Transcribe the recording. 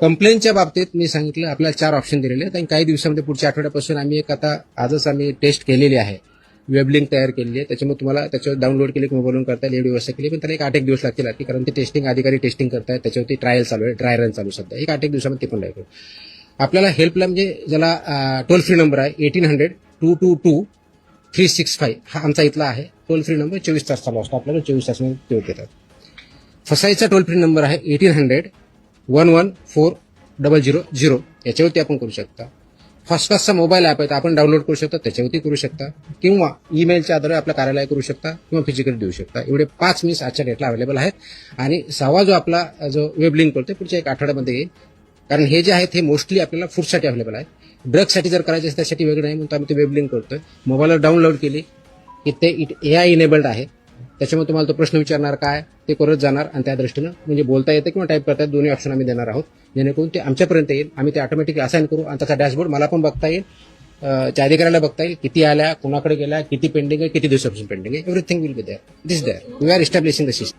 कंप्लेंटच्या बाबतीत मी सांगितलं आपल्याला 4 ऑप्शन दिलेले आहेत आणि काही दिवसामध्ये पुढच्या आठवड्यापासून आम्ही एक आता आजच आम्ही टेस्ट केलेली आहे. वेब लिंक तयार केलेली आहे. त्याच्यामुळे तुम्हाला त्याच्यावर डाउनलोड केले की मोबाईलवरून करता येईल एवढी व्यवस्था केली. पण त्याला एक 8-1 दिवस लागतील आणखी, कारण ते टेस्टिंग अधिकारी टेस्टिंग करतायत. त्याच्यावरती ट्रायल चालू आहे, ड्राय रन चालू सध्या. एक 8-1 दिवसामध्ये ते पण लागेल. आपल्याला हेल्पलाईन म्हणजे ज्याला टोल फ्री नंबर आहे 1800-222-365 हा आमचा इथला आहे. टोल फ्री नंबर 24 तास चालू असतो. आपल्याला 24 तासामध्ये ते देतात. फसाईचा टोल फ्री नंबर आहे 1800-114-0000 याच्यावरती आपण करू शकता. फास्टपासचा मोबाईल ॲप आहे तर आपण डाउनलोड करू शकता, त्याच्यावरती करू शकता, किंवा ईमेलच्या आधारे आपल्या कार्यालय करू शकता किंवा फिजिकली देऊ शकता. एवढे 5 मीन्स आजच्या डेटला अवेलेबल आहेत. आणि 6वा जो आपला जो वेब लिंक करतोय पुढच्या 1 आठवड्यामध्ये येईल. कारण हे जे आहेत हे मोस्टली आपल्याला फूडसाठी अवेलेबल आहे. ड्रगसाठी जर करायचे असेल त्यासाठी वेगळं नाही, म्हणून आम्ही ते वेब लिंक करतोय. मोबाईलवर डाउनलोड केली की ते AI इनेबल्ड आहे. त्याच्यामुळे तुम्हाला तो प्रश्न विचारणार काय ते करत जाणार आणि त्या दृष्टीनं म्हणजे बोलता येतं किंवा टाईप करता येतं, दोन्ही ऑप्शन आम्ही देणार आहोत, जेणेकरून ते आमच्यापर्यंत येईल. आम्ही ते ऑटोमॅटिकली असाइन करू आणि त्याचा डॅशबोर्ड मला पण बघता येईल, त्या अधिकाऱ्याला बघता येईल, किती आल्या, कोणाकडे गेल्या, किती पेंडिंग आहे, किती दिवसापासून पेंडिंग आहे. Everything will be there. This there we are establishing the system.